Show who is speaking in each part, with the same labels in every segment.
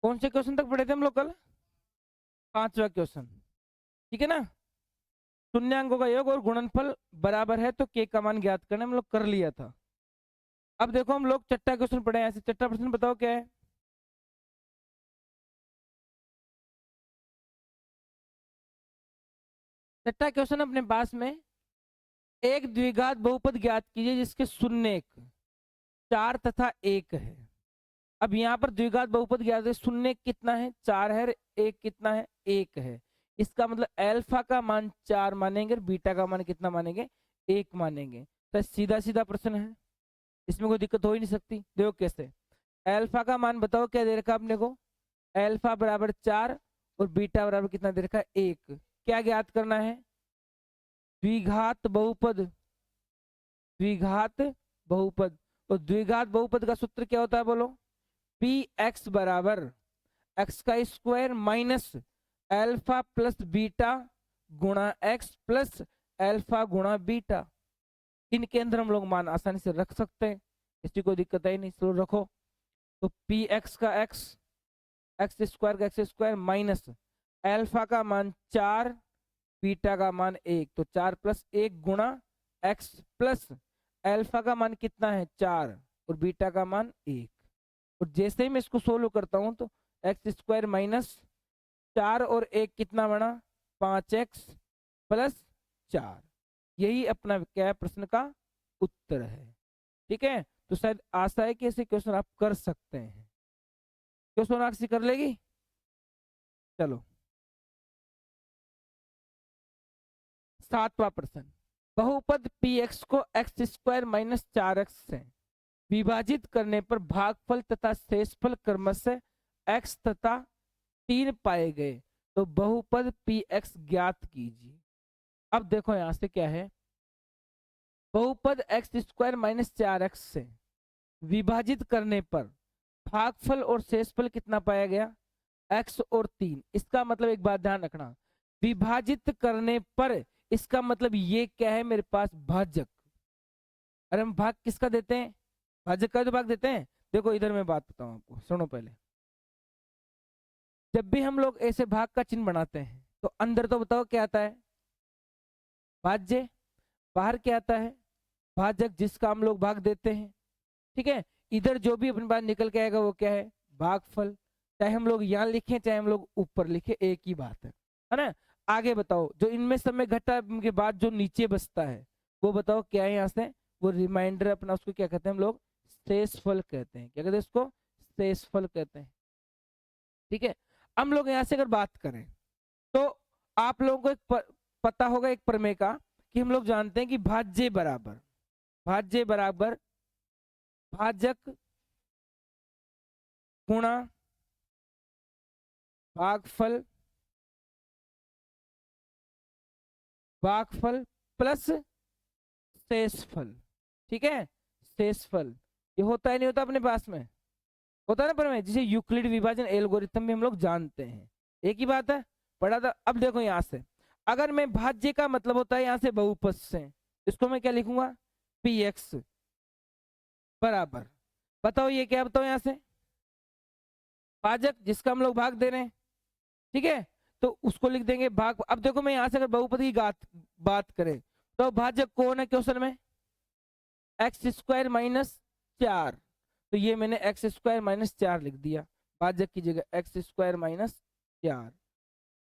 Speaker 1: कौन से क्वेश्चन तक पढ़े थे हम लोग कल? 5वां क्वेश्चन, ठीक है ना। शून्यांकों का योग और गुणनफल बराबर है तो के का मान ज्ञात करना हम लोग कर लिया था। अब देखो हम लोग छठा क्वेश्चन पढ़े हैं, ऐसे छठा प्रश्न बताओ क्या है। छठा क्वेश्चन अपने पास में, एक द्विघात बहुपद ज्ञात कीजिए जिसके शून्य 4 तथा 1 है। अब यहाँ पर द्विघात बहुपद ज्ञात है, शून्य कितना है 4 है, एक कितना है 1 है। इसका मतलब अल्फा का मान 4 मानेंगे और बीटा का मान कितना मानेंगे 1 मानेंगे। तो सीधा सीधा प्रश्न है, इसमें कोई दिक्कत हो ही नहीं सकती। देखो कैसे, अल्फा का मान बताओ क्या दे रखा अपने को, अल्फा बराबर 4 और बीटा बराबर कितना दे रखा है 1। क्या ज्ञात करना है, द्विघात बहुपद, द्विघात बहुपद। और द्विघात बहुपद का सूत्र क्या होता है बोलो, पी एक्स बराबर एक्स का square minus alpha plus beta गुणा एक्स प्लस अल्फा गुणा बीटा। इनके अंदर हम लोग मान आसानी से रख सकते हैं, इसकी कोई दिक्कत है नहीं, चलो रखो। तो पी एक्स का एक्स, एक्स स्क्वायर का एक्स स्क्वायर माइनस अल्फा का मान 4, बीटा का मान 1, तो 4 प्लस 1 गुणा एक्स प्लस अल्फा का मान कितना है 4 और बीटा का मान 1। और जैसे ही मैं इसको सोल्व करता हूं तो एक्स स्क्वायर माइनस 4 और 1 कितना बना 5x प्लस 4। यही अपना क्या है प्रश्न का उत्तर है। ठीक है, तो शायद आशा है कि ऐसे क्वेश्चन आप कर सकते हैं। क्वेश्चन सोनाक्षी कर लेगी? चलो 7वां प्रश्न, बहुपद px को एक्स स्क्वायर माइनस 4x से विभाजित करने पर भागफल तथा शेषफल क्रमशः x तथा 3 पाए गए, तो बहुपद px ज्ञात कीजिए। अब देखो यहां से क्या है, बहुपद एक्स स्क्वायर माइनस 4x से विभाजित करने पर भागफल और शेषफल कितना पाया गया x और 3। इसका मतलब एक बात ध्यान रखना, विभाजित करने पर इसका मतलब ये क्या है मेरे पास भाजक। अरे हम भाग किसका देते हैं, भाजक का तो भाग देते हैं। देखो इधर मैं बात बताऊं आपको, सुनो पहले। जब भी हम लोग ऐसे भाग का चिन्ह बनाते हैं तो अंदर तो बताओ क्या आता है भाज्य, बाहर क्या आता है भाजक जिसका हम लोग भाग देते हैं। ठीक है, इधर जो भी अपने पास निकल के आएगा वो क्या है भागफल। चाहे हम लोग यहाँ लिखें चाहे हम लोग ऊपर लिखे एक ही बात है ना। आगे बताओ, जो इनमें समय घटा के बाद जो नीचे बचता है वो बताओ क्या है यहाँ से, वो रिमाइंडर अपना, उसको क्या कहते हैं हम लोग शेषफल कहते हैं। क्या कहते हैं इसको, शेषफल कहते हैं। ठीक है, हम लोग यहाँ से अगर बात करें तो आप लोगों को एक पता होगा एक प्रमेय का, कि हम लोग जानते हैं कि भाज्य बराबर, भाज्य बराबर भाजक गुणा भागफल, भागफल प्लस शेषफल। ठीक है, शेषफल ये होता है नहीं होता अपने पास में, होता है ना प्रमेय, जिसे यूक्लिड विभाजन एल्गोरिथम भी हम लोग जानते हैं। एक ही बात है, पढ़ा था। अब देखो यहां से, अगर मैं भाज्य का मतलब होता है यहां से बहुपद से, इसको मैं क्या लिखूंगा पी एक्स बराबर, बताओ ये क्या, बताओ यहां से भाजक जिसका हम लोग भाग दे रहे हैं। ठीक है, तो उसको लिख देंगे भाग। अब देखो मैं यहां से अगर बहुपद की बात करें तो भाजक कौन है क्वेश्चन में, एक्स स्क्वायर माइनस 4, तो ये मैंने एक्स स्क्वायर माइनस 4 लिख दिया भाजक की जगह, एक्स स्क्वायर माइनस 4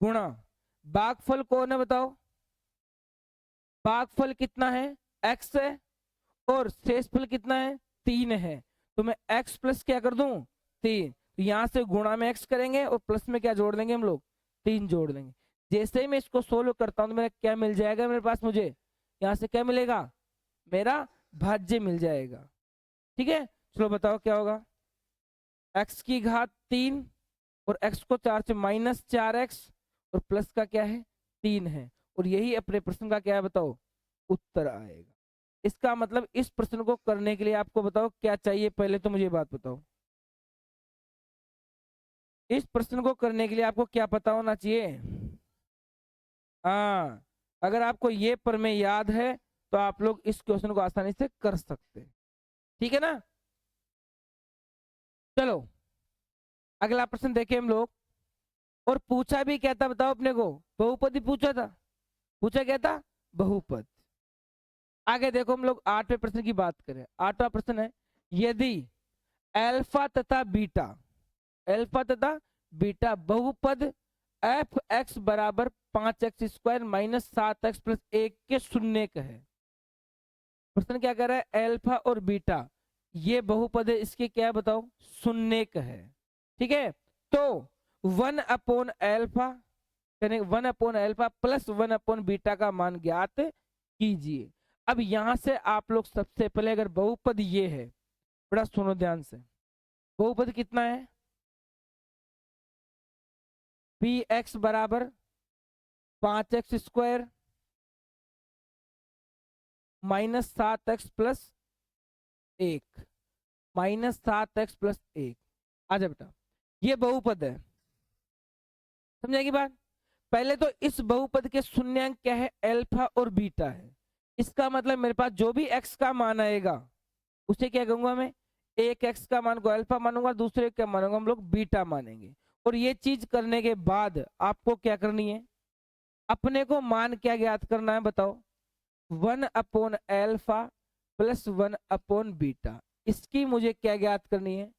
Speaker 1: गुणा भागफल कौन है बताओ, भागफल कितना है एक्स है और शेषफल कितना है 3 है। तो मैं x प्लस क्या कर दूं 3, तो यहां से गुणा में x करेंगे और प्लस में क्या जोड़ देंगे हम लोग 3 जोड़ देंगे। जैसे ही मैं इसको सोल्व करता हूं तो मेरा क्या मिल जाएगा मेरे पास, मुझे यहां से क्या मिलेगा मेरा भाज्य मिल जाएगा। ठीक है, चलो बताओ क्या होगा, x की घात 3 और x को 4 से माइनस 4x और प्लस का क्या है 3 है, और यही अपने प्रश्न का क्या है बताओ उत्तर आएगा। इसका मतलब इस प्रश्न को करने के लिए आपको बताओ क्या चाहिए, पहले तो मुझे बात बताओ, इस प्रश्न को करने के लिए आपको क्या पता होना चाहिए। हाँ, अगर आपको ये प्रमेय याद है तो आप लोग इस क्वेश्चन को आसानी से कर सकते हैं। ठीक है ना, चलो अगला प्रश्न देखें हम लोग, और पूछा भी क्या था बताओ अपने को, बहुपद ही पूछा था। पूछा क्या था, बहुपद। आगे देखो हम लोग 8वें प्रश्न की बात करें। 8वां प्रश्न है, यदि अल्फा तथा बीटा, अल्फा तथा बीटा बहुपद एफ एक्स बराबर 5x² माइनस 7x प्लस 1 के शून्यक है। प्रश्न क्या कर रहा है, अल्फा और बीटा ये बहुपद है, इसके क्या है बताओ, शून्यक है। ठीक है, तो 1/अल्फा, 1/अल्फा प्लस 1/बीटा का मान ज्ञात कीजिए। अब यहां से आप लोग सबसे पहले, अगर बहुपद ये है, बड़ा सुनो ध्यान से, बहुपद कितना है, पी एक्स बराबर 5x² minus 7x plus 1, minus 7x plus 1। आजा बेटा, ये बहुपद है, समझाएगी बात। पहले तो इस बहुपद के शून्यांक क्या है, अल्फा और बीटा है। इसका मतलब मेरे पास जो भी x का मान आएगा उसे क्या कहूंगा मैं, एक x का मान को अल्फा मानूंगा, दूसरे का मानूंगा हम लोग बीटा मानेंगे। और ये चीज करने के बाद आपको क्या करनी है, अपने को मान क्या ज्ञात करना है बताओ, 1/अल्फा प्लस 1/बीटा। इसकी मुझे क्या ज्ञात करनी है,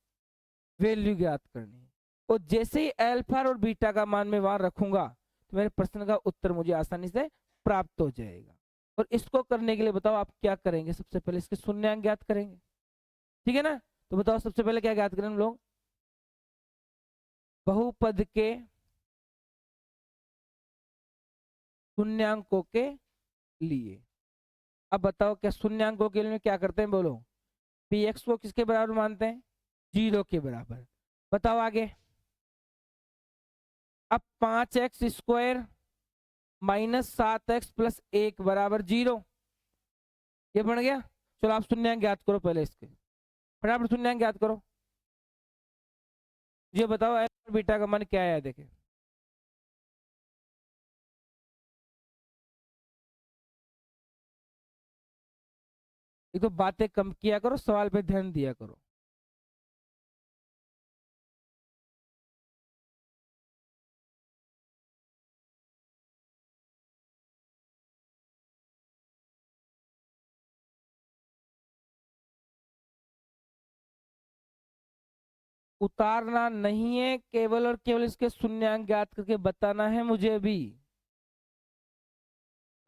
Speaker 1: वैल्यू ज्ञात करनी है। और जैसे ही अल्फा और बीटा का मान मैं वहां रखूंगा तो मेरे प्रश्न का उत्तर मुझे आसानी से प्राप्त हो जाएगा। और इसको करने के लिए बताओ आप क्या करेंगे, सबसे पहले इसके शून्यांक ज्ञात करेंगे, ठीक है ना। तो बताओ सबसे पहले क्या ज्ञात करें हम लोग, बहुपद के शून्यांकों के लिए। अब बताओ क्या शून्यांकों के लिए क्या करते हैं, बोलो, पी एक्स को किसके बराबर मानते हैं, 0 के बराबर। बताओ आगे, अब 5x² माइनस 7x प्लस 1 बराबर 0, ये बन गया। चलो आप शून्यांक ज्ञात करो पहले इसके, फटाफट शून्यांक ज्ञात करो। ये बताओ अल्फा और बीटा का मान क्या है, देखे। एक तो बातें कम किया करो, सवाल पे ध्यान दिया करो। उतारना नहीं है, केवल और केवल इसके शून्यांक ज्ञात करके बताना है मुझे भी।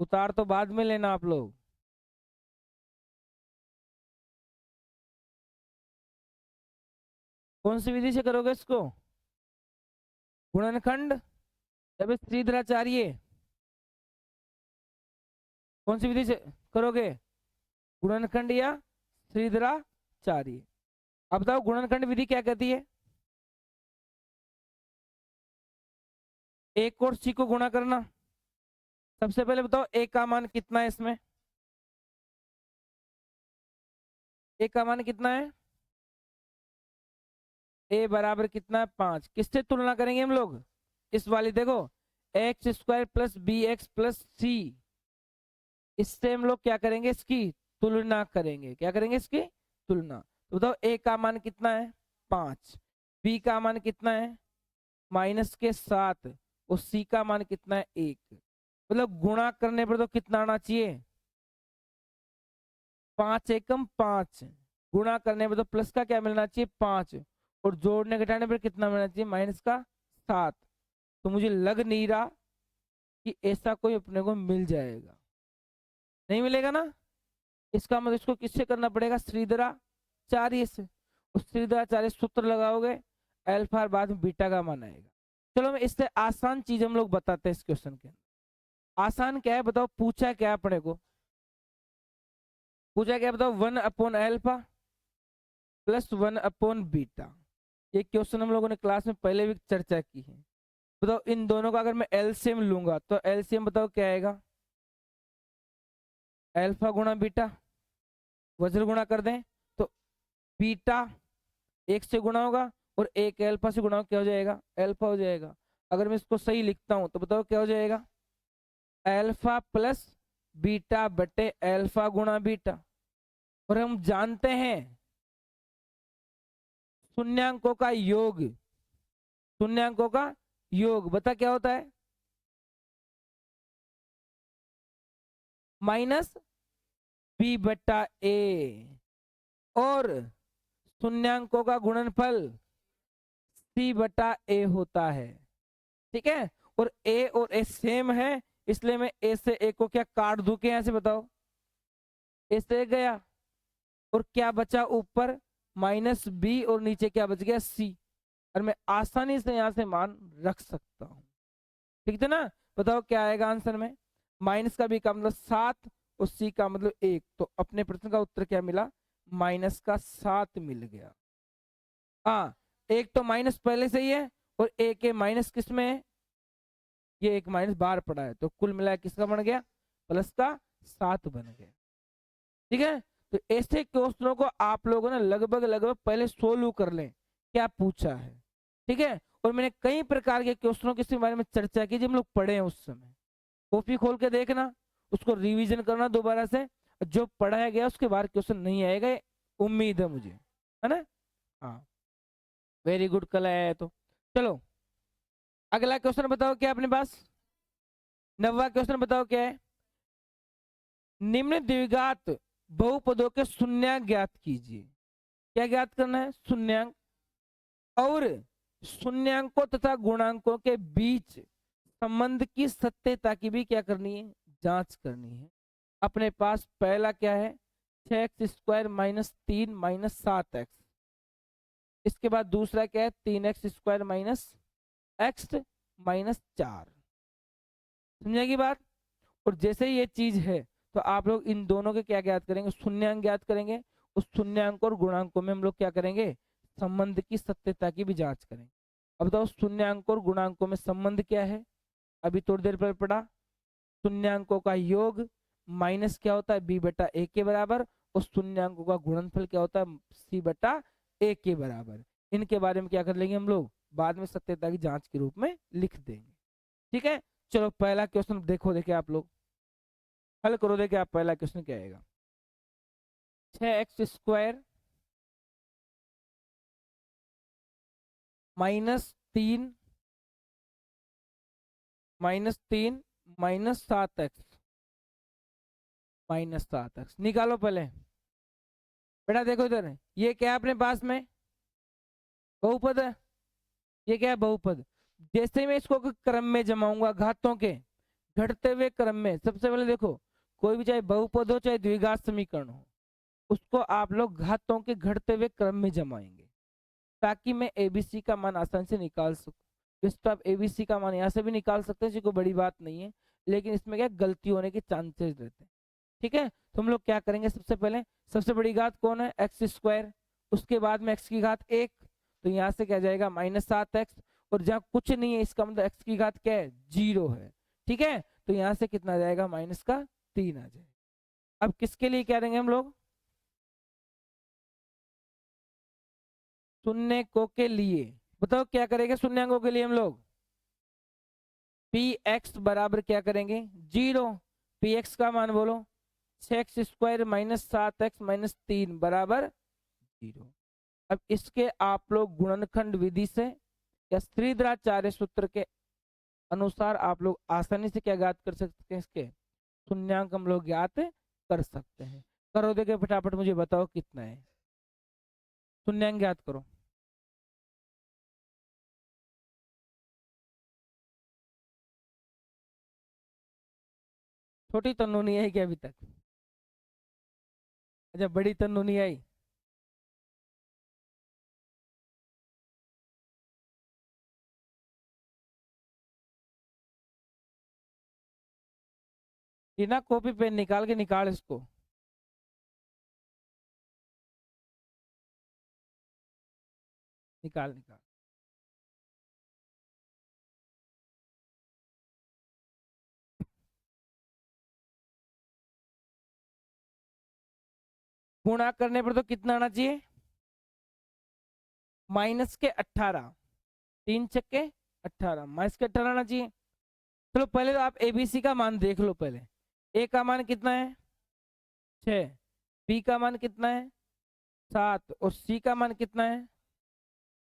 Speaker 1: उतार तो बाद में लेना आप लोग। कौन सी विधि से करोगे इसको, गुणनखंड या फिर श्रीधराचार्य, कौन सी विधि से करोगे, गुणनखंड या श्रीधराचार्य। अब बताओ गुणनखंड विधि क्या कहती है, एक और सी को गुणा करना। सबसे पहले बताओ ए का मान कितना है इसमें, ए का मान कितना है, ए बराबर कितना है 5। किससे तुलना करेंगे हम लोग, इस वाली देखो, x² plus b x plus c, इससे हम लोग क्या करेंगे, इसकी तुलना करेंगे। क्या करेंगे, इसकी तुलना। तो बताओ ए का मान कितना है 5, बी का मान कितना है -7 और सी का मान कितना है 1। मतलब गुणा करने पर तो कितना आना चाहिए, 5 एकम 5, गुणा करने पर तो प्लस का क्या मिलना चाहिए 5, और जोड़ने घटाने पर कितना मिलना चाहिए -7। तो मुझे लग नहीं रहा कि ऐसा कोई अपने को मिल जाएगा, नहीं मिलेगा ना। इसका मतलब इसको किससे करना पड़ेगा, श्रीधराचार्य से। उस श्रीधराचार्य सूत्र लगाओगे, अल्फा और बाद में बीटा का मान आएगा। चलो मैं इससे आसान चीज हम लोग बताते हैं इस क्वेश्चन के अंदर। आसान क्या है बताओ, पूछा क्या अपने को, पूछा क्या बताओ, 1/अल्फा प्लस 1/बीटा। ये क्वेश्चन हम लोगों ने क्लास में पहले भी चर्चा की है। बताओ इन दोनों का अगर मैं एलसीएम लूंगा तो एलसीएम बताओ क्या आएगा, अल्फा गुणा बीटा, वज्र गुणा कर दें तो बीटा 1 से गुणा होगा और 1 अल्फा से गुणा क्या हो जाएगा, अल्फा हो जाएगा। अगर मैं इसको सही लिखता हूं तो बताओ क्या हो जाएगा, अल्फा प्लस बीटा बटे अल्फा गुणा बीटा। और हम जानते हैं शून्यांकों का योग शून्यांकों का योग। बता क्या होता है? माइनस बी बट्टा ए। और शून्यांकों का गुणनफल सी बटा ए होता है। ठीक है, और ए और ए सेम है, इसलिए मैं ए से ए को क्या काट दूं? क्या, यहां से बताओ, ए से ए गया और क्या बचा ऊपर? माइनस बी, और नीचे क्या बच गया? सी। और मैं आसानी से यहां से मान रख सकता हूं। ठीक है ना? बताओ क्या आएगा आंसर में? माइनस का बी का मतलब 7 और सी का मतलब 1, तो अपने प्रश्न का उत्तर क्या मिला? माइनस का 7 मिल गया। हाँ, एक तो माइनस पहले से ही है और एक है माइनस किस में है? ये एक माइनस बाहर पड़ा है, तो कुल मिलाकर किसका बन गया? प्लस का 7 बन गया। ठीक है, तो ऐसे क्वेश्चनों को आप लोगों ने लगभग लगभग पहले सोल्व कर लें, क्या पूछा है। ठीक है, और मैंने कई प्रकार के क्वेश्चनों के बारे में चर्चा की जब हम लोग पढ़े हैं उस समय। कॉपी खोल के देखना, उसको रिवीजन करना दोबारा से, जो पढ़ाया गया उसके बाहर क्वेश्चन नहीं आएगा, ये उम्मीद है मुझे, है ना? हाँ, वेरी गुड, कल आया है तो। चलो अगला क्वेश्चन बताओ क्या अपने पास? 9वां क्वेश्चन बताओ क्या है? निम्न द्विघात बहुपदों के शून्यांक ज्ञात कीजिए। क्या ज्ञात करना है? शून्यांक। और शून्यांकों तथा गुणांकों के बीच संबंध की सत्यता की भी क्या करनी है? जांच करनी है। अपने पास पहला क्या है? 6x² minus 3 minus 7x। इसके बाद दूसरा क्या है? 3x² minus x minus 4। समझेगी बात? और जैसे ही ये चीज है तो आप लोग इन दोनों के क्या ज्ञात करेंगे? शून्यांक ज्ञात करेंगे। उस शून्यांक और गुणांकों में हम लोग क्या करेंगे? संबंध की सत्यता की भी जांच करेंगे। अब बताओ शून्यांक और गुणांकों में संबंध क्या है? अभी थोड़ी देर पहले पढ़ा, शून्यांकों का योग माइनस क्या होता है? बी बटा ए के बराबर। और शून्यांकों का गुणनफल क्या होता है? सी बटा ए के बराबर। इनके बारे में क्या कर लेंगे हम लोग? बाद में सत्यता की जांच के रूप में लिख देंगे। ठीक है, चलो पहला क्वेश्चन देखो, देखे आप लोग हल करो, देखे आप पहला क्वेश्चन क्या आएगा? 6x² -3 -3 -7x -7x निकालो पहले। बेटा देखो इधर, ये क्या है अपने पास में? बहुपद है। ये क्या है? बहुपद। जैसे मैं इसको क्रम में जमाऊंगा, घातों के घटते हुए क्रम में, सबसे पहले देखो, कोई भी चाहे बहुपद हो चाहे द्विघात समीकरण हो, उसको आप लोग घातों के घटते हुए क्रम में जमाएंगे, ताकि मैं एबीसी का मान आसानी से निकाल सकूं। इस तो आप एबीसी का मान यहाँ से भी निकाल सकते हैं, कोई बड़ी बात नहीं है, लेकिन इसमें क्या गलती होने के चांसेस रहते हैं। ठीक है, तो हम लोग क्या करेंगे? सबसे पहले सबसे बड़ी घात कौन है? x²। उसके बाद में x की घात 1, तो यहाँ से क्या जाएगा? -7x। और जहाँ कुछ नहीं है इसका मतलब x की घात क्या है? 0 है। ठीक है, तो यहाँ से कितना आ जाएगा? -3 आ जाएगा। अब किसके लिए क्या देंगे हम लोग? शून्यकों के लिए। बताओ क्या करेंगे शून्यकों के लिए हम लोग? पी एक्स बराबर क्या करेंगे? 0। पी एक्स का मान बोलो। 6x² -7x -3 बराबर 0। अब इसके आप लोग गुणनखंड विधि से या श्रीधराचार्य सूत्र के अनुसार आप लोग आसानी से क्या ज्ञात कर सकते हैं? इसके शून्यांक हम लोग ज्ञात कर सकते हैं। करो, देखे फटाफट मुझे बताओ कितना है? शून्यांक ज्ञात करो। छोटी तन्नू नहीं आई क्या अभी तक? अच्छा, बड़ी तन्नू नहीं आई। ये ना कॉपी पेन निकाल के निकाल इसको। निकाल निकाल। गुणा करने पर तो कितना आना चाहिए? -18। 3 छक्के 18, -18 आना चाहिए। चलो पहले तो आप एबीसी का मान देख लो पहले। ए का मान कितना है? 6। बी का मान कितना है? 7। और सी का मान कितना है?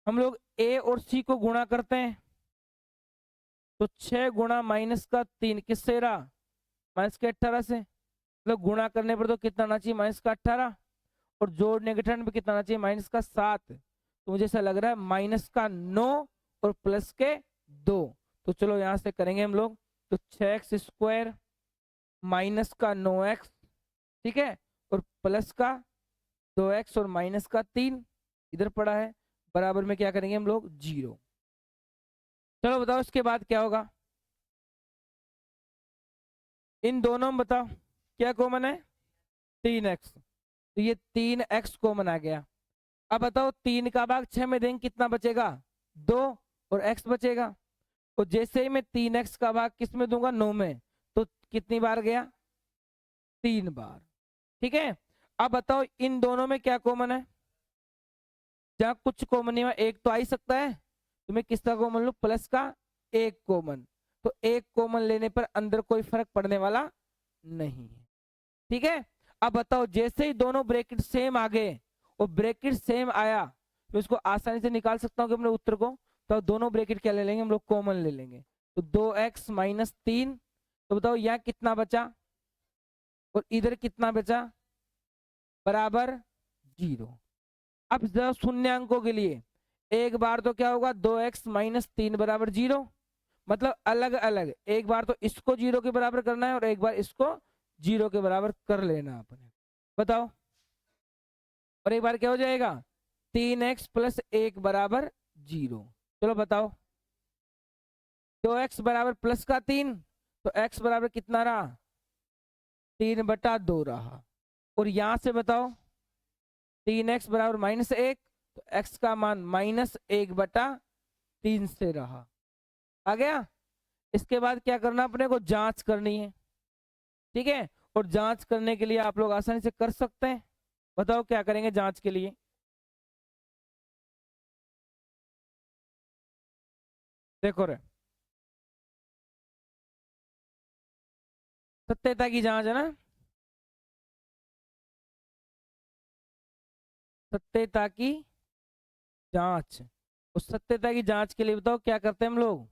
Speaker 1: हम लोग ए और सी को गुणा करते हैं, तो 6 गुणा माइनस का 3 किससे रहा, माइनस के 18 से। मतलब गुणा करने पर तो कितना आना चाहिए, माइनस का 18, और जोड़ने के टर्न पे कितना आना चाहिए, माइनस का 7। तो मुझे ऐसा लग रहा है माइनस का 9 और प्लस के 2। तो चलो यहां से करेंगे हम लोग, तो 6x² माइनस का 9x, ठीक है, और प्लस का 2x और माइनस का 3 इधर पड़ा है, बराबर में क्या करेंगे हम लोग, 0। चलो बताओ इसके बाद क्या होगा, इन दोनों में बताओ क्या कॉमन है, 3x, तो ये 3x कॉमन आ गया। अब बताओ 3 का भाग 6 में देंगे कितना बचेगा, 2, और x बचेगा। और जैसे ही मैं 3x का भाग किस में दूंगा, 9 में, तो कितनी बार गया, 3 बार। ठीक है, अब बताओ इन दोनों में क्या कॉमन है, जहां कुछ कॉमन नहीं है एक तो आ ही सकता है, तो मैं किसका कॉमन लूं, प्लस का 1 कॉमन। तो 1 कॉमन लेने पर अंदर कोई फर्क पड़ने वाला नहीं है। ठीक है, अब बताओ जैसे ही दोनों ब्रैकेट सेम आ गए और ब्रैकेट सेम आया, तो इसको आसानी से निकाल सकता हूं कि अपने उत्तर को। तो दोनों ब्रैकेट क्या ले लेंगे हम लोग, कॉमन ले लेंगे। तो 2x माइनस 3, तो बताओ यहाँ कितना बचा और इधर कितना बचा, बराबर 0। अब जरा शून्य अंकों के लिए एक बार तो क्या होगा, 2x माइनस 3 बराबर 0, मतलब अलग अलग, एक बार तो इसको 0 के बराबर करना है और एक बार इसको 0 के बराबर कर लेना आपने। बताओ, और एक बार क्या हो जाएगा, 3x प्लस 1 बराबर 0। चलो बताओ, 2x बराबर प्लस का 3, तो x बराबर कितना रहा, 3/2 रहा। और यहां से बताओ 3x बराबर -1, तो x का मान -1/3 से रहा। आ गया। इसके बाद क्या करना, अपने को जांच करनी है। ठीक है, और जांच करने के लिए आप लोग आसानी से कर सकते हैं। बताओ क्या करेंगे जांच के लिए, देखो रे, सत्यता की जांच है ना, सत्यता की जांच। उस सत्यता की जांच के लिए बताओ क्या करते हैं हम लोग,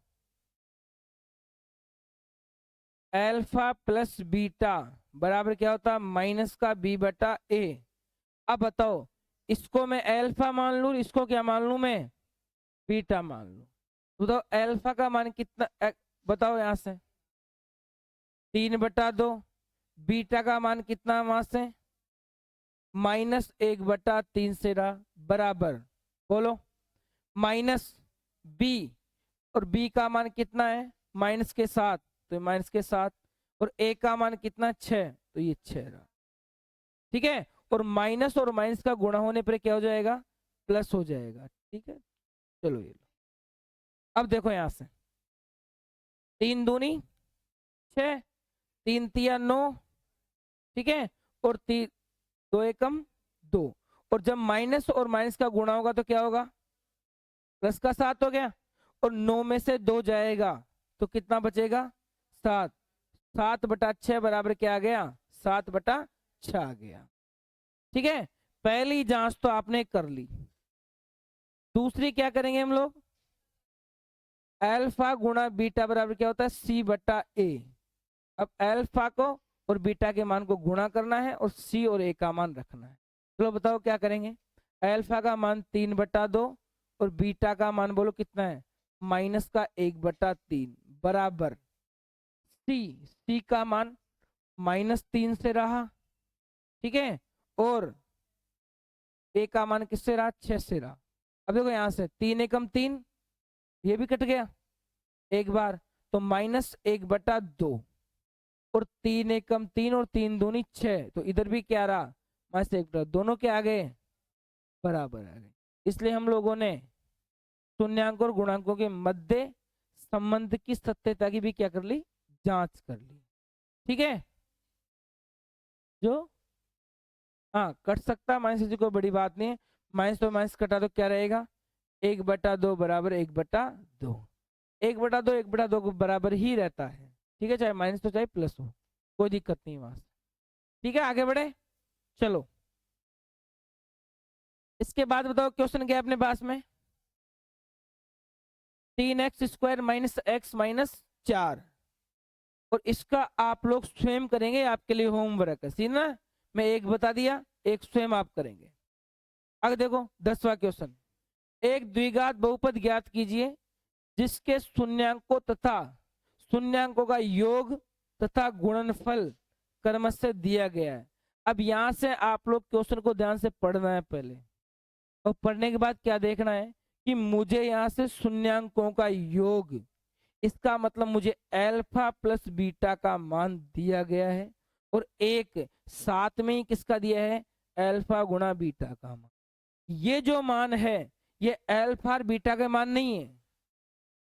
Speaker 1: अल्फा प्लस बीटा बराबर क्या होता है, माइनस का b/a। अब बताओ इसको मैं अल्फा मान लू, इसको क्या मान लू मैं, बीटा मान लू। तो बताओ अल्फा का मान कितना, बताओ यहां से 3/2, बीटा का मान कितना वहां से, -1/3 से रहा, बराबर, बोलो, माइनस बी, और बी का मान कितना है, -7, तो -7, और ए का मान कितना, 6, तो ये 6 रहा। ठीक है, और माइनस और माइनस का गुणा होने पर क्या हो जाएगा, प्लस हो जाएगा। ठीक है, चलो ये लो। अब देखो यहां से 3 दूनी 6, 3 तिया 9, ठीक है, और 2 एकम 2, और जब माइनस और माइनस का गुणा होगा तो क्या होगा, प्लस का 7 हो गया, और 9 में से 2 जाएगा तो कितना बचेगा, 7। 7/6 बराबर क्या आ गया, 7/6 आ गया। ठीक है, पहली जांच तो आपने कर ली। दूसरी क्या करेंगे हम लोग, अल्फा गुणा बीटा बराबर क्या होता है, c/a। अब अल्फा को और बीटा के मान को गुणा करना है और c और a का मान रखना है। चलो बताओ क्या करेंगे, अल्फा का मान 3/2 और बीटा का मान बोलो कितना है, -1/3 बराबर c का मान -3 से रहा। ठीक है, और a का मान किससे रहा, 6 से रहा। अब देखो यहां से 3 एकम 3, ये भी कट गया एक बार, तो -1/2, और 3 एकम 3 और 3 दूनी 6, तो इधर भी क्या रहा, -1/2, दोनों क्या आ गए, बराबर आ गए। इसलिए हम लोगों ने शून्यांक और गुणांकों के मध्य संबंध की सत्यता की भी क्या कर ली, जांच कर ली। ठीक है, जो हाँ कट सकता है माइनस से, कोई बड़ी बात नहीं है, माइनस तो माइनस कटा तो क्या रहेगा, 1/2 बराबर 1/2, 1/2 1/2 को बराबर ही रहता है। ठीक है, चाहे माइनस हो चाहे प्लस हो, कोई दिक्कत नहीं वहां से। ठीक है, आगे बढ़े, चलो इसके बाद बताओ क्वेश्चन क्या है अपने पास में, 3x² माइनस x माइनस 4। और इसका आप लोग स्वयं करेंगे, आपके लिए होमवर्क है, सी ना। मैं एक बता दिया, एक स्वयं आप करेंगे। अगर देखो 10वां क्वेश्चन, एक द्विघात बहुपद ज्ञात कीजिए जिसके शून्यांकों तथा शून्यांकों का योग तथा गुणनफल क्रमशः दिया गया है। अब यहां से आप लोग क्वेश्चन को ध्यान से पढ़ना है पहले, और पढ़ने के बाद क्या देखना है कि मुझे यहां से शून्यांकों का योग, इसका मतलब मुझे अल्फा प्लस बीटा का मान दिया गया है, और एक साथ में ही किसका दिया है, अल्फा गुणा बीटा का मान। ये जो मान है ये अल्फा और बीटा के मान नहीं है,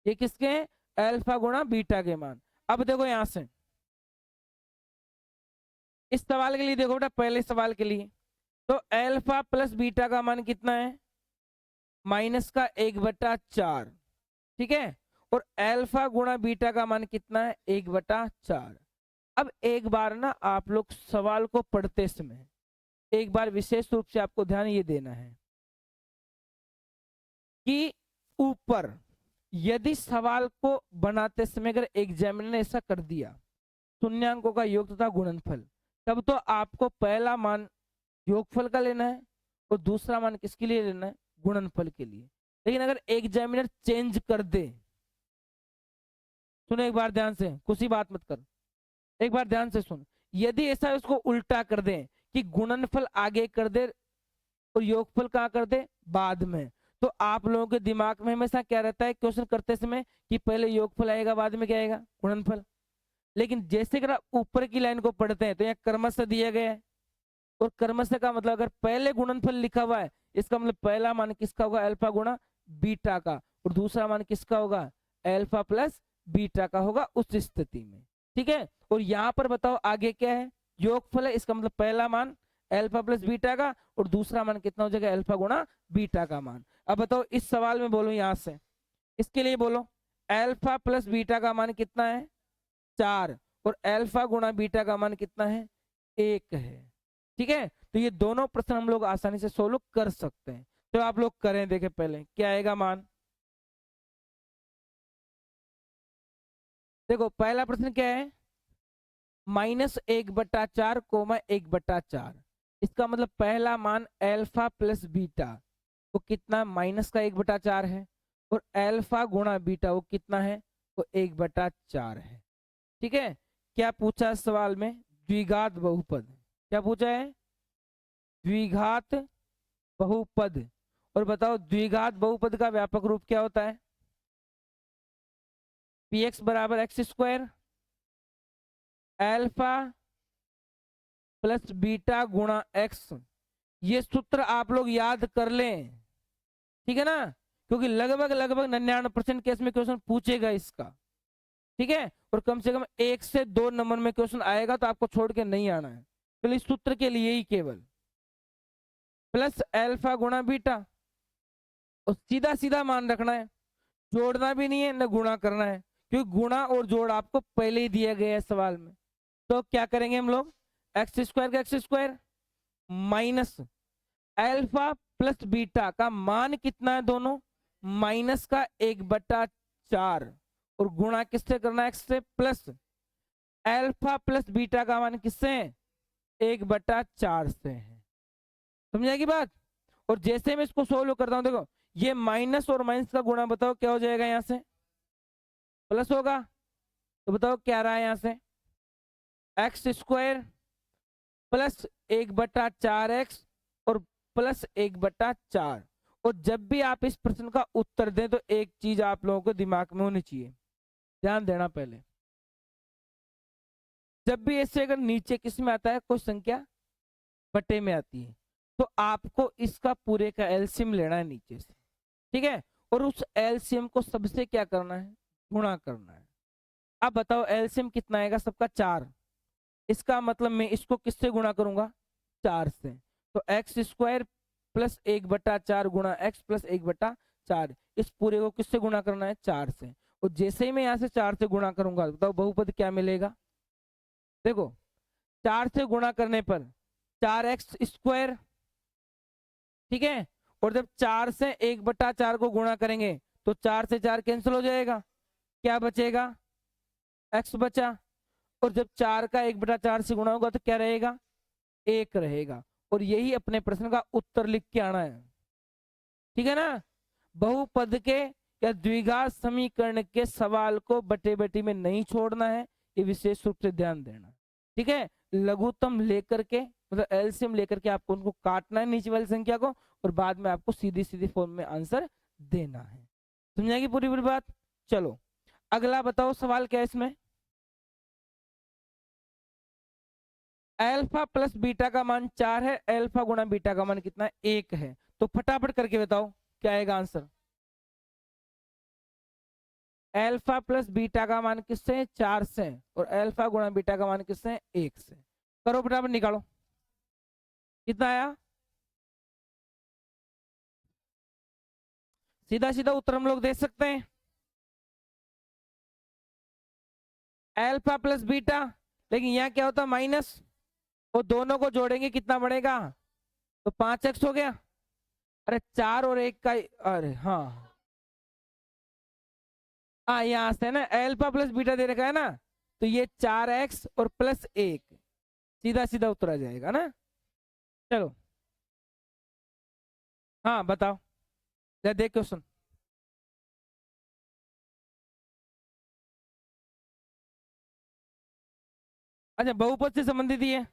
Speaker 1: ये किसके हैं, अल्फा गुणा बीटा के मान। अब देखो यहां से इस सवाल के लिए देखो बेटा, पहले सवाल के लिए तो अल्फा प्लस बीटा का मान कितना है, -1/4, ठीक है। और अल्फा गुणा बीटा का मान कितना है, 1/4। अब एक बार ना आप लोग सवाल को पढ़ते समय एक बार विशेष रूप से आपको ध्यान ये देना है कि ऊपर यदि सवाल को बनाते समय अगर एग्जामिनर ने ऐसा कर दिया, शून्यांकों का योग तथा गुणनफल, तब तो आपको पहला मान योगफल का लेना है और दूसरा मान किसके लिए लेना है, गुणनफल के लिए। लेकिन अगर एग्जामिनर चेंज कर दे, सुनो एक बार ध्यान से, कुछ ही बात मत कर, एक बार ध्यान से सुन, यदि ऐसा उसको उल्टा कर दे कि गुणनफल आगे कर दे और योगफल कहाँ कर दे, बाद में, तो आप लोगों के दिमाग में हमेशा क्या रहता है क्वेश्चन करते समय कि पहले योगफल आएगा बाद में क्या आएगा, गुणनफल। लेकिन जैसे अगर आप ऊपर की लाइन को पढ़ते हैं तो यहाँ क्रमशः दिया गया है, और क्रमशः का मतलब अगर पहले गुणनफल लिखा हुआ है इसका मतलब पहला मान किसका होगा, अल्फा गुणा बीटा का, और दूसरा मान किसका होगा, अल्फा प्लस बीटा का होगा उस स्थिति में, ठीक है। और यहाँ पर बताओ आगे क्या है, योगफल है, इसका मतलब पहला मान अल्फा प्लस बीटा का और दूसरा मान कितना हो जाएगा, अल्फा गुणा बीटा का मान। अब बताओ इस सवाल में बोलो, यहां से इसके लिए बोलो अल्फा प्लस बीटा का मान कितना है, 4, और अल्फा गुणा बीटा का मान कितना है, 1 है, ठीक है। तो ये दोनों प्रश्न हम लोग आसानी से सोल्व कर सकते हैं। तो आप लोग करें, देखें पहले क्या आएगा मान। देखो पहला प्रश्न क्या है, -1/4 कोमा 1/4, इसका मतलब पहला मान अल्फा प्लस बीटा वो कितना, -1/4 है, और अल्फा गुणा बीटा वो कितना है, वो 1/4 है, ठीक है। क्या पूछा सवाल में, द्विघात बहुपद, क्या पूछा है, द्विघात बहुपद। और बताओ द्विघात बहुपद का व्यापक रूप क्या होता है, px बराबर x² अल्फा प्लस बीटा गुणा x। ये सूत्र आप लोग याद कर लें, ठीक है ना, क्योंकि लगभग 99% केस में क्वेश्चन पूछेगा इसका, ठीक है। और कम से कम 1 से 2 नंबर में क्वेश्चन आएगा, तो आपको छोड़ के नहीं आना है, तो इस सूत्र के लिए ही केवल प्लस अल्फा गुणा बीटा, और सीधा सीधा मान रखना है, जोड़ना भी नहीं है न गुणा करना है, क्योंकि गुणा और जोड़ आपको पहले ही दिया गया है सवाल में। तो क्या करेंगे हम लोग, x² का x² minus alpha plus beta का मान कितना है दोनों, -1/4, और गुणा किससे करना है, x से, प्लस अल्फा प्लस बीटा का मान किससे है, 1/4 से है। समझाएगी बात। और जैसे मैं इसको सोल्व करता हूं, देखो ये माइनस और माइनस का गुणा बताओ क्या हो जाएगा, यहां से प्लस होगा, तो बताओ क्या रहा है यहां से, x² प्लस 1/4x और प्लस 1/4। और जब भी आप इस प्रश्न का उत्तर दें तो एक चीज आप लोगों को दिमाग में होनी चाहिए, ध्यान देना पहले, जब भी ऐसे अगर नीचे किस में आता है, कोई संख्या बटे में आती है, तो आपको इसका पूरे का एलसीएम लेना है नीचे से, ठीक है। और उस एलसीएम को सबसे क्या करना है, गुणा करना है। अब बताओ एलसीएम कितना आएगा सबका, 4, इसका मतलब मैं इसको किससे गुणा करूंगा, 4 से, तो x² प्लस 1/4 गुणा x प्लस 1/4, इस पूरे को किससे गुणा करना है, 4 से। और जैसे ही मैं यहाँ से 4 से गुणा करूंगा, बताओ बहुपद क्या मिलेगा, देखो 4 से गुणा करने पर 4x², ठीक है। और जब 4 से 1/4 को गुणा करेंगे तो 4 से 4 कैंसिल हो जाएगा, क्या बचेगा, x बचा। और जब 4 का 1/4 से गुणा होगा तो क्या रहेगा, 1 रहेगा। और यही अपने प्रश्न का उत्तर लिख के आना है, ठीक है ना। बहुपद के या द्विघात समीकरण के सवाल को बटे बटी में नहीं छोड़ना है, ये विशेष रूप से ध्यान देना, ठीक है। लघुत्तम लेकर के मतलब एलसीएम लेकर के आपको उनको काटना है नीचे वाली संख्या को, और बाद में आपको सीधी सीधी फॉर्म में आंसर देना है। समझाएगी पूरी पूरी बात। चलो अगला बताओ सवाल क्या है इसमें। अल्फा प्लस बीटा का मान 4 है, अल्फा गुणा बीटा का मान कितना है, 1 है। तो फटाफट करके बताओ क्या आएगा आंसर। अल्फा प्लस बीटा का मान किससे है, 4 से, और अल्फा गुणा बीटा का मान किससे है, 1 से। करो फटाफट निकालो, कितना आया। सीधा सीधा उत्तर हम लोग दे सकते हैं। अल्फा प्लस बीटा, लेकिन यहाँ क्या होता है माइनस, वो दोनों को जोड़ेंगे कितना बढ़ेगा, तो 5x हो गया। अरे 4 और 1 का, अरे हाँ हाँ यहाँ से ना अल्फा प्लस बीटा दे रखा है ना, तो ये 4x और +1, सीधा सीधा उत्तर आ जाएगा ना। चलो हाँ बताओ, देख क्वेश्चन। अच्छा बहुपद से संबंधित ही है,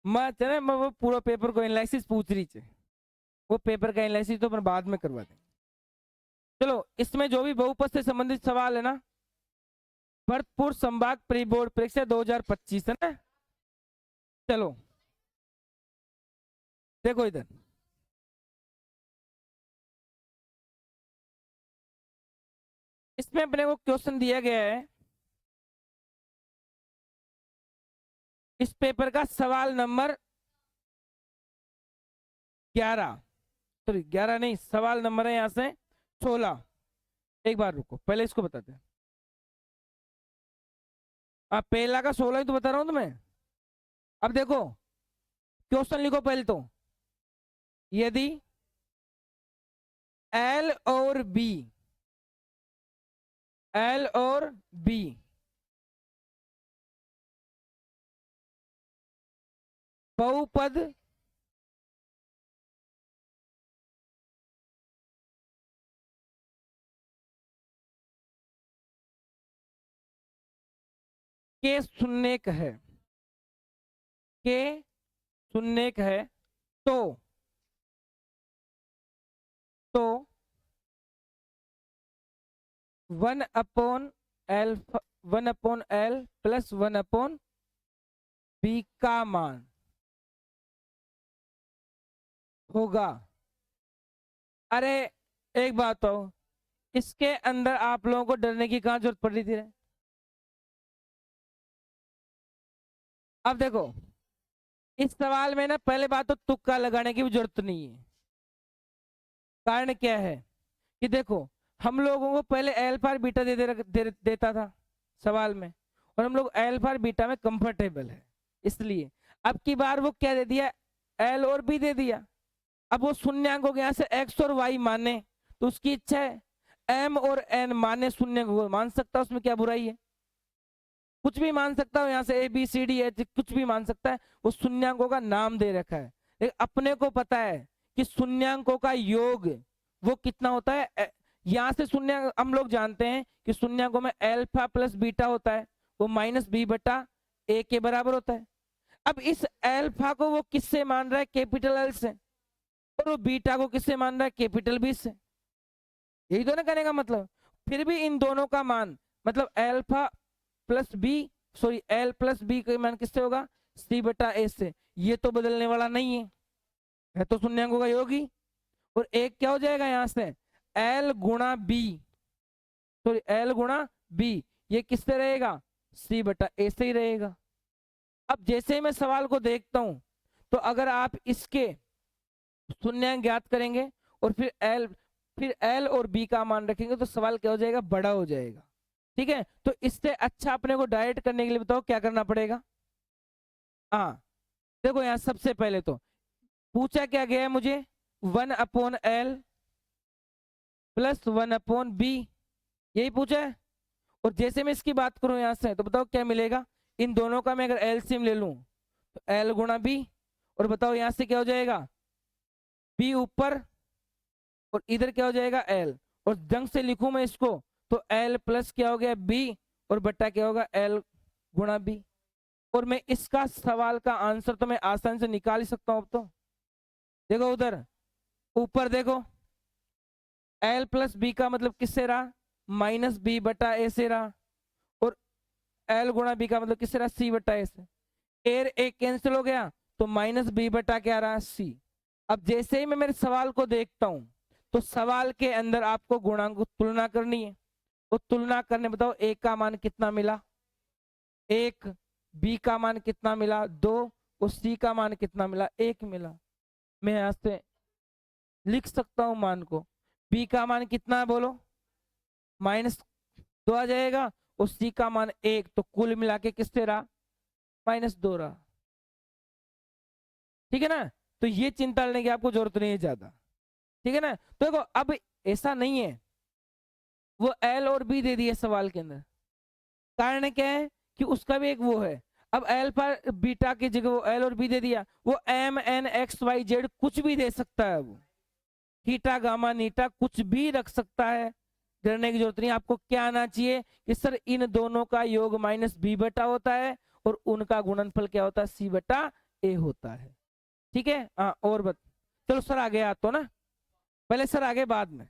Speaker 1: मैं वो पूरा पेपर को एनालिसिस पूछ रही थी, वो पेपर का एनालिसिस तो अपन बाद में करवा देंगे। चलो इसमें जो भी बहुपद से संबंधित सवाल है ना, भरतपुर संभाग प्री बोर्ड परीक्षा 2025 है ना। चलो देखो इधर, इसमें अपने को क्वेश्चन दिया गया है, इस पेपर का सवाल नंबर 11, सॉरी 11 नहीं, सवाल नंबर है यहाँ से 16। एक बार रुको पहले इसको बताते हैं। पहला का 16 ही तो बता रहा हूं तुम्हें। अब देखो क्वेश्चन लिखो पहले तो, यदि एल और बी, एल और बी बहुपद के शून्यक है, के शून्यक है, तो 1/L, 1/L प्लस 1/B का मान होगा। अरे एक बात तो, इसके अंदर आप लोगों को डरने की कहां जरूरत पड़ रही थी रे? अब देखो इस सवाल में ना पहले बात तो तुक्का लगाने की भी जरूरत नहीं है। कारण क्या है कि देखो हम लोगों को पहले अल्फा और बीटा देता था सवाल में, और हम लोग अल्फा और बीटा में कंफर्टेबल है, इसलिए अब की बार वो क्या दे दिया, एल और बी दे दिया। अब वो शून्यंकों के यहाँ से एक्स और वाई माने तो उसकी इच्छा है, एम और एन माने शून्यंकों को मान सकता है, उसमें क्या बुराई है, कुछ भी मान सकता हो, यहाँ से A B C D H कुछ भी मान सकता है, वो शून्यंकों का नाम दे रखा है। लेकिन अपने को पता है कि शून्यंकों का योग वो कितना होता है, यहाँ से शून्य हम लोग जानते हैं कि शून्यंकों में अल्फा प्लस बीटा होता है, वो -b/a के बराबर होता है। अब इस अल्फा को वो किससे मान रहा है, कैपिटल एल से, और वो बीटा को किससे मान रहा है, कैपिटल बी से। यही तो ना कहने का मतलब। फिर भी इन दोनों का मान मतलब alpha plus B, sorry L plus B का मान किससे होगा, c/a से। ये तो बदलने वाला नहीं है तो शून्यंकों का योग ही। और एक क्या हो जाएगा यहाँ से, एल गुणा बी, सॉरी एल गुणा बी, ये किससे रहेगा, c/a से ही रहेगा। अब जैसे ही मैं सवाल को देखता हूं तो अगर आप इसके शून्यंक ज्ञात करेंगे और फिर एल और बी का मान रखेंगे तो सवाल क्या हो जाएगा, बड़ा हो जाएगा। ठीक है, तो इससे अच्छा अपने को डायरेक्ट करने के लिए बताओ क्या करना पड़ेगा। हाँ देखो यहाँ सबसे पहले तो पूछा क्या गया है मुझे, 1/L प्लस 1/B, यही पूछा है। और जैसे मैं इसकी बात करूं यहां से, तो बताओ क्या मिलेगा। इन दोनों का मैं अगर एलसीएम ले लूं तो L गुणा B, और बताओ यहां से क्या हो जाएगा, B ऊपर और इधर क्या हो जाएगा L, और ढंग से लिखूं मैं इसको तो L प्लस क्या हो गया B और बट्टा क्या होगा L गुणा B। और मैं इसका सवाल का आंसर तो मैं आसानी से निकाल ही सकता हूं। अब तो देखो उधर ऊपर देखो, L प्लस B का मतलब किससे रहा, माइनस B बटा A से रहा, और L गुणा B का मतलब किससे रहा, C बटा A से। एक कैंसिल हो गया तो माइनस B बटा क्या रहा, C। अब जैसे ही मैं मेरे सवाल को देखता हूं तो सवाल के अंदर आपको गुणांक तुलना करनी है। तो तुलना करने बताओ A का मान कितना मिला 1, B का मान कितना मिला 2, और C का मान कितना मिला 1 मिला। मैं यहां से लिख सकता हूं मान को, B का मान कितना है बोलो, -2 आ जाएगा, और C का मान 1, तो कुल मिला के किससे रहा, -2 रहा। ठीक है ना। तो ये चिंता लेने की आपको जरूरत नहीं है ज्यादा। ठीक है ना। तो देखो अब ऐसा नहीं है, वो L और B दे दिए सवाल के अंदर, कारण क्या है कि उसका भी एक वो है। अब L पर बीटा की जगह वो L और B दे दिया, वो MNXYZ कुछ भी दे सकता है, वो थीटा गामा नीटा कुछ भी रख सकता है, डरने की जरूरत नहीं। आपको क्या आना चाहिए कि सर इन दोनों का योग -B बटा होता है और उनका गुणनफल क्या होता है, C बटा A होता है। ठीक है। हाँ और चलो सर आगे आ तो ना, पहले सर आगे बाद में।